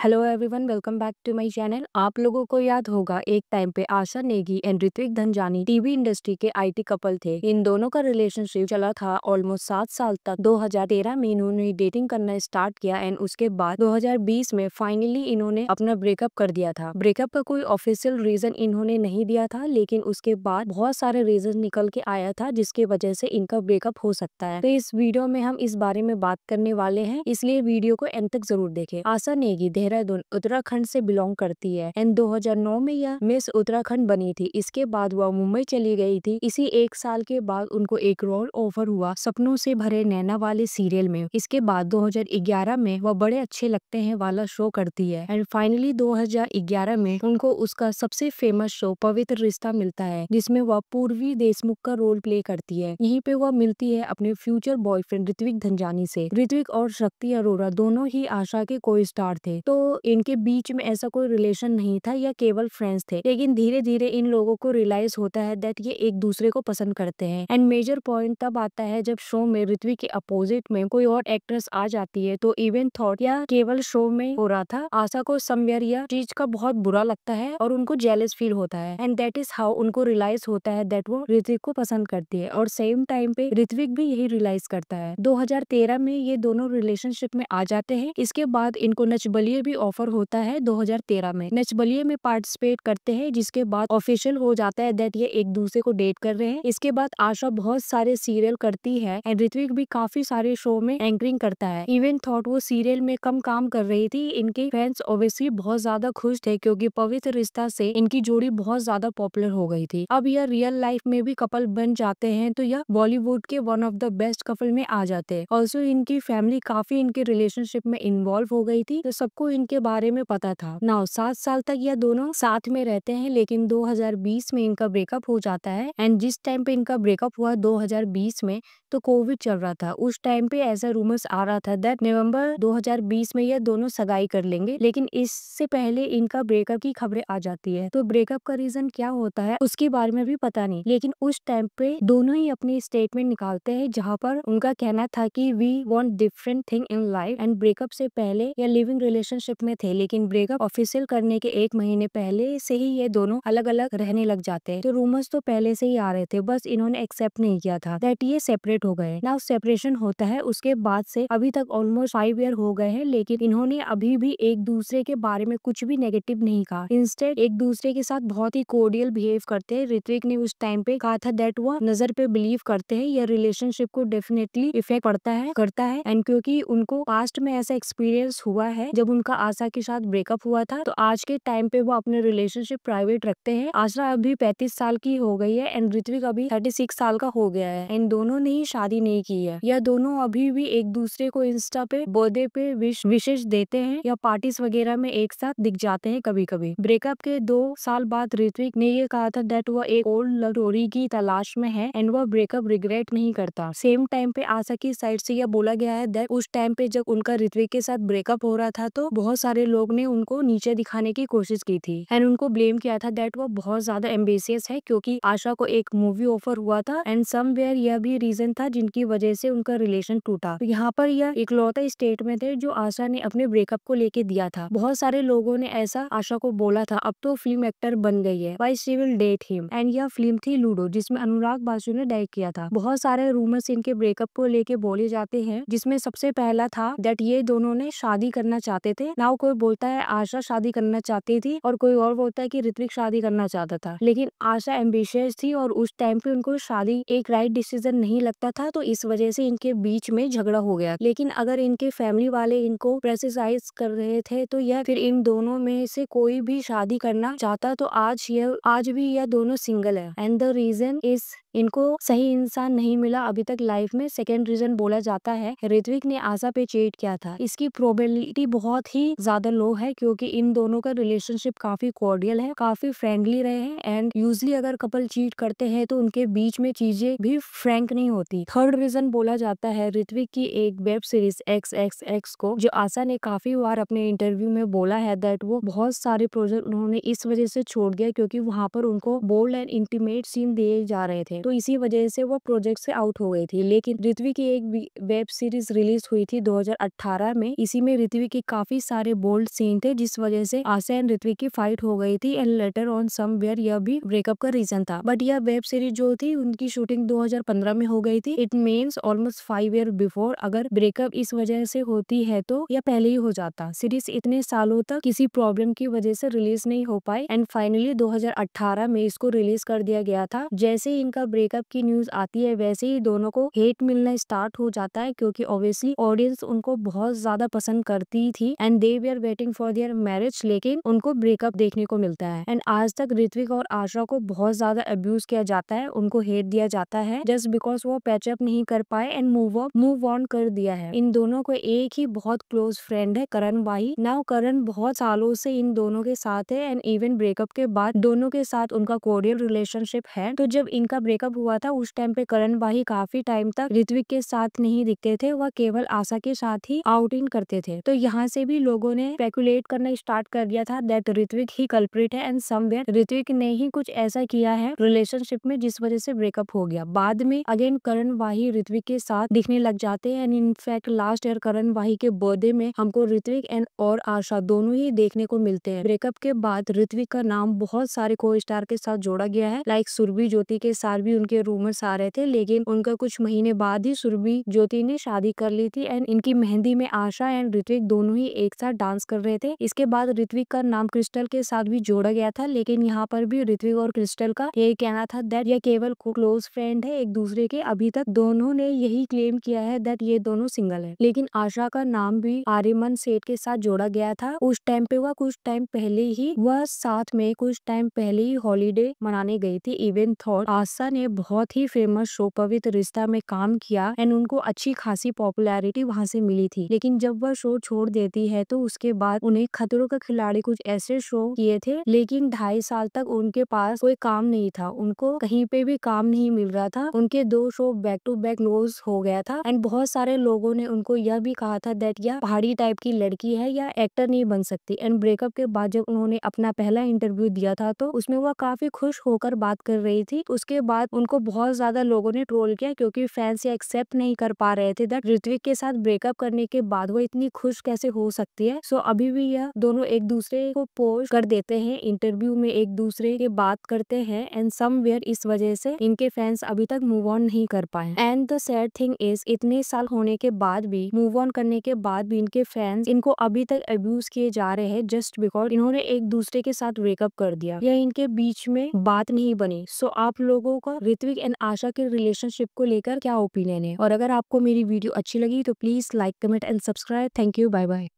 Hello everyone, welcome back to my channel. आप लोगों को याद होगा एक टाइम पे Asha Negi and Ritvik Dhanjani TV industry के आईटी कपल थे। इन दोनों का रिलेशनशिप चला था ऑलमोस्ट 7 साल तक। 2013 में इन्होंने डेटिंग करना स्टार्ट किया एंड उसके बाद 2020 में फाइनली इन्होंने अपना ब्रेकअप कर दिया था। ब्रेकअप का कोई ऑफिशियल रीजन इन्होंने नहीं दिया था, लेकिन उसके बाद बहुत सारे रीजन निकल के आया था जिसकी वजह से इनका ब्रेकअप हो सकता है। तो इस वीडियो में हम इस बारे में बात करने वाले हैं, इसलिए वीडियो को एंड तक जरूर देखें। आशा नेगी देहरादून उत्तराखंड से बिलोंग करती है एंड 2009 में यह मिस उत्तराखंड बनी थी। इसके बाद वह मुंबई चली गई थी। इसी एक साल के बाद उनको एक रोल ऑफर हुआ सपनों से भरे नैना वाले सीरियल में। इसके बाद 2011 में वह बड़े अच्छे लगते हैं वाला शो करती है एंड फाइनली 2011 में उनको उसका सबसे फेमस शो पवित्र रिश्ता मिलता है, जिसमें वह पूर्वी देशमुख का रोल प्ले करती है। यहीं पे वह मिलती है अपने फ्यूचर बॉयफ्रेंड ऋत्विक धनजानी से। ऋत्विक और शक्ति अरोरा दोनों ही आशा के को स्टार थे, तो इनके बीच में ऐसा कोई रिलेशन नहीं था या केवल फ्रेंड्स थे। लेकिन धीरे धीरे इन लोगों को रियलाइज होता है दैट ये एक दूसरे को पसंद करते हैं एंड मेजर पॉइंट तब आता है जब शो में ऋत्विक के अपोजिट में कोई और एक्ट्रेस आ जाती है। तो इवन थॉट या केवल शो में हो रहा था, आशा को समवेयर यह चीज का बहुत बुरा लगता है और उनको जेलस फील होता है एंड दैट इज हाउ उनको रियलाइज होता है दैट वो ऋत्विक को पसंद करती है और सेम टाइम पे ऋत्विक भी यही रियलाइज करता है। 2013 में ये दोनों रिलेशनशिप में आ जाते हैं। इसके बाद इनको नच बलिए भी ऑफर होता है 2013 में। नच बलिए में पार्टिसिपेट करते हैं, जिसके बाद ऑफिशियल हो जाता है दैट ये एक दूसरे को डेट कर रहे हैं। इसके बाद आशा बहुत सारे सीरियल करती है एंड ऋत्विक भी काफी सारे शो में एंकरिंग करता है। इवन थॉट वो सीरियल में कम काम कर रही थी। इनके फैंस ऑब्वियसली बहुत ज्यादा खुश थे क्योंकि पवित्र रिश्ता से इनकी जोड़ी बहुत ज्यादा पॉपुलर हो गई थी। अब यह रियल लाइफ में भी कपल बन जाते हैं, तो यह बॉलीवुड के one of the best couple में आ जाते हैं। ऑल्सो इनकी फैमिली काफी इनके रिलेशनशिप में इन्वॉल्व हो गई थी, तो सबको इनके बारे में पता था। नाउ 7 साल तक यह दोनों साथ में रहते हैं, लेकिन 2020 में इनका ब्रेकअप हो जाता है एंड जिस टाइम पे इनका ब्रेकअप हुआ 2020 में, तो कोविड चल रहा था। उस टाइम पे ऐसा रूमर्स आ रहा था दैट नवंबर 2020 में यह दोनों सगाई कर लेंगे, लेकिन इससे पहले इनका ब्रेकअप की खबरें आ जाती है। तो ब्रेकअप का रीजन क्या होता है उसके बारे में भी पता नहीं, लेकिन उस टाइम पे दोनों ही अपनी स्टेटमेंट निकालते हैं जहाँ पर उनका कहना था कि we want different thing in life and breakup से पहले या लिविंग रिलेशनशिप में थे, लेकिन ब्रेकअप ऑफिशियल करने के 1 महीने पहले से ही ये दोनों अलग अलग रहने लग जाते हैं। तो रूमर्स तो पहले से ही आ रहे थे, बस इन्होंने एक्सेप्ट नहीं किया था दैट ये सेपरेट हो गए। नाउ सेपरेशन होता है, उसके बाद से अभी तक ऑलमोस्ट 5 ईयर हो गए हैं, लेकिन इन्होंने अभी भी एक दूसरे के बारे में कुछ भी नेगेटिव नहीं कहा। इंस्टेड एक दूसरे के साथ बहुत ही कोर्डियल बिहेव करते हैं। ऋत्विक ने उस टाइम पे कहा था दैट वो नजर पे बिलीव करते हैं या रिलेशनशिप को डेफिनेटली इफेक्ट पड़ता है करता है एंड क्योंकि उनको पास्ट में ऐसा एक्सपीरियंस हुआ है जब उनका आशा के साथ ब्रेकअप हुआ था, तो आज के टाइम पे वो अपने रिलेशनशिप प्राइवेट रखते हैं। आशा अभी 35 साल की हो गई है एंड ऋत्विक अभी 36 साल का हो गया है एंड दोनों ने ही शादी नहीं की है। यह दोनों अभी भी एक दूसरे को इंस्टा पे बर्थडे पे विशेष देते हैं या पार्टीज वगैरह में एक साथ दिख जाते हैं कभी कभी। ब्रेकअप के 2 साल बाद ऋत्विक ने ये कहा था दैट वह एक ओल्ड लव स्टोरी की तलाश में है एंड वह ब्रेकअप रिग्रेट नहीं करता। सेम टाइम पे आशा की साइड से यह बोला गया है दैट उस टाइम पे जब उनका ऋत्विक के साथ ब्रेकअप हो रहा था, तो बहुत सारे लोग ने उनको नीचे दिखाने की कोशिश की थी एंड उनको ब्लेम किया था दैट वो बहुत ज्यादा एम्बिशियस है क्योंकि आशा को एक मूवी ऑफर हुआ था एंड समवेयर यह भी रीजन था जिनकी वजह से उनका रिलेशन टूटा। तो यहाँ पर यह इकलौता स्टेटमेंट है जो आशा ने अपने ब्रेकअप को लेके दिया था। बहुत सारे लोगों ने ऐसा आशा को बोला था अब तो फिल्म एक्टर बन गई है, why she will date him, and यह फिल्म थी लूडो जिसमें अनुराग बासु ने डायरेक्ट किया था। बहुत सारे रूमर्स इनके ब्रेकअप को लेके बोले जाते हैं, जिसमें सबसे पहला था दैट ये दोनों ने शादी करना चाहते थे। नाउ कोई बोलता है आशा शादी करना चाहती थी और कोई और बोलता है कि ऋत्विक शादी करना चाहता था, लेकिन आशा एम्बिशियस थी और उस टाइम पे उनको शादी एक राइट डिसीजन नहीं लगता था, तो इस वजह से इनके बीच में झगड़ा हो गया। लेकिन अगर इनके फैमिली वाले इनको प्रेशराइज कर रहे थे, तो यह फिर इन दोनों में से कोई भी शादी करना चाहता, तो आज भी यह दोनों सिंगल है एंड द रीजन इज इनको सही इंसान नहीं मिला अभी तक लाइफ में। सेकेंड रीजन बोला जाता है ऋत्विक ने आशा पे चीट किया था। इसकी प्रोबेबिलिटी बहुत ही ज्यादा लो है क्योंकि इन दोनों का रिलेशनशिप काफी कॉर्डियल है, काफी फ्रेंडली रहे हैं एंड यूजली अगर कपल चीट करते हैं तो उनके बीच में चीजें भी फ्रैंक नहीं होती। थर्ड रीजन बोला जाता है ऋत्विक की एक वेब सीरीज XXX को, जो आशा ने काफी बार अपने इंटरव्यू में बोला है दैट वो बहुत सारे प्रोजेक्ट उन्होंने इस वजह से छोड़ दिया क्योंकि वहां पर उनको बोल्ड एंड इंटीमेट सीन दिए जा रहे थे। तो इसी वजह से वो प्रोजेक्ट से आउट हो गई थी। लेकिन ऋत्विक की एक वेब सीरीज रिलीज हुई थी 2018 में। इसी में ऋत्विक के काफी सारे बोल्ड सीन थे, जिस वजह से आशा एंड ऋत्विक की फाइट हो गई थी एंड लेटर ऑन समवेयर यह भी ब्रेकअप का रीजन था। बट यह वेब सीरीज जो थी उनकी शूटिंग 2015 में हो गई थी। It means almost 5 year before. अगर ब्रेकअप इस वजह से होती है तो यह पहले ही हो जाता। सीरीज इतने सालों तक किसी प्रॉब्लम की वजह से रिलीज नहीं हो पाई एंड फाइनली 2018 में इसको रिलीज कर दिया गया था। जैसे ही इनका ब्रेकअप की न्यूज आती है वैसे ही दोनों को हेट मिलना स्टार्ट हो जाता है, क्योंकि ऑब्वियसली ऑडियंस उनको बहुत ज्यादा पसंद करती थी and they we are waiting for their marriage, लेकिन उनको ब्रेकअप देखने को मिलता है। एंड आज तक ऋत्विक और आशा को बहुत ज्यादा अब्यूज किया जाता है, उनको हेट दिया जाता है जस्ट बिकॉज वो पैचअप नहीं कर पाए एंड मूव ऑन कर दिया है। इन दोनों को एक ही बहुत क्लोज फ्रेंड है, करण भाई। नाउ करण बहुत सालों से इन दोनों के साथ है एंड इवन ब्रेकअप के बाद दोनों के साथ उनका कोरियल रिलेशनशिप है। तो जब इनका ब्रेकअप हुआ था उस टाइम पे करण भाई काफी टाइम तक ऋत्विक के साथ नहीं दिखते थे, वह केवल आशा के साथ ही आउटिंग करते थे। तो यहाँ से भी लोगों ने स्पेकुलेट करना स्टार्ट कर दिया था दैट ऋत्विक ही कल्प्रिट है एंड समवेयर ऋत्विक ने ही कुछ ऐसा किया है रिलेशनशिप में जिस वजह से ब्रेकअप हो गया। बाद में अगेन करण वाही ऋत्विक के साथ दिखने लग जाते हैं एंड इनफैक्ट लास्ट ईयर करण वाही के बर्थडे में हमको ऋत्विक एंड और आशा दोनों ही देखने को मिलते हैं। ब्रेकअप के बाद ऋत्विक का नाम बहुत सारे को स्टार के साथ जोड़ा गया है, लाइक सुरभि ज्योति के साथ भी उनके रूमर्स आ रहे थे, लेकिन उनका कुछ महीने बाद ही सुरभि ज्योति ने शादी कर ली थी एंड इनकी मेहंदी में आशा एंड ऋत्विक दोनों ही एक साथ डांस कर रहे थे। इसके बाद ऋत्विक का नाम क्रिस्टल के साथ भी जोड़ा गया था, लेकिन यहाँ पर भी ऋत्विक और क्रिस्टल का यही कहना था दैट ये केवल क्लोज फ्रेंड है एक दूसरे के। अभी तक दोनों ने यही क्लेम किया है दैट ये दोनों सिंगल है। लेकिन आशा का नाम भी आर्यमन सेठ के साथ जोड़ा गया था। उस टाइम पे वह कुछ टाइम पहले ही हॉलीडे मनाने गई थी। इवन थॉट आशा ने बहुत ही फेमस शो पवित्र रिश्ता में काम किया एंड उनको अच्छी खासी पॉपुलैरिटी वहां से मिली थी। लेकिन जब वह शो छोड़ देती है तो उसके बाद उन्हें खतरों का खिलाड़ी कुछ ऐसे शो किए थे, लेकिन 2.5 साल तक उनके पास कोई काम नहीं था, उनको कहीं पे भी काम नहीं मिल रहा था। उनके 2 show back to back loss हो गया था एंड बहुत सारे लोगों ने उनको यह भी कहा था दैट यह पहाड़ी टाइप की लड़की है या एक्टर नहीं बन सकती। एंड ब्रेकअप के बाद जब उन्होंने अपना पहला इंटरव्यू दिया था तो उसमें वह काफी खुश होकर बात कर रही थी। उसके बाद उनको बहुत ज्यादा लोगों ने ट्रोल किया, क्योंकि फैंस ये एक्सेप्ट नहीं कर पा रहे थे दैट ऋत्विक के साथ ब्रेकअप करने के बाद वो इतनी खुश कैसे हो सकती है। सो अभी भी यह दोनों एक दूसरे को पोस्ट कर देते हैं, इंटरव्यू में एक दूसरे के बात करते हैं एंड समवेयर इस वजह से इनके फैंस अभी तक मूव ऑन नहीं कर पाए। And the sad thing is इतने साल होने के बाद भी, मूव ऑन करने के बाद भी इनके फैंस इनको अभी तक अब्यूज किए जा रहे हैं जस्ट बिकॉज इन्होंने एक दूसरे के साथ ब्रेकअप कर दिया या इनके बीच में बात नहीं बनी। सो आप लोगों का ऋत्विक एंड आशा के रिलेशनशिप को लेकर क्या ओपिनियन है? और अगर आपको मेरी वीडियो अच्छी लगी तो please like, comment and subscribe. Thank you, bye bye.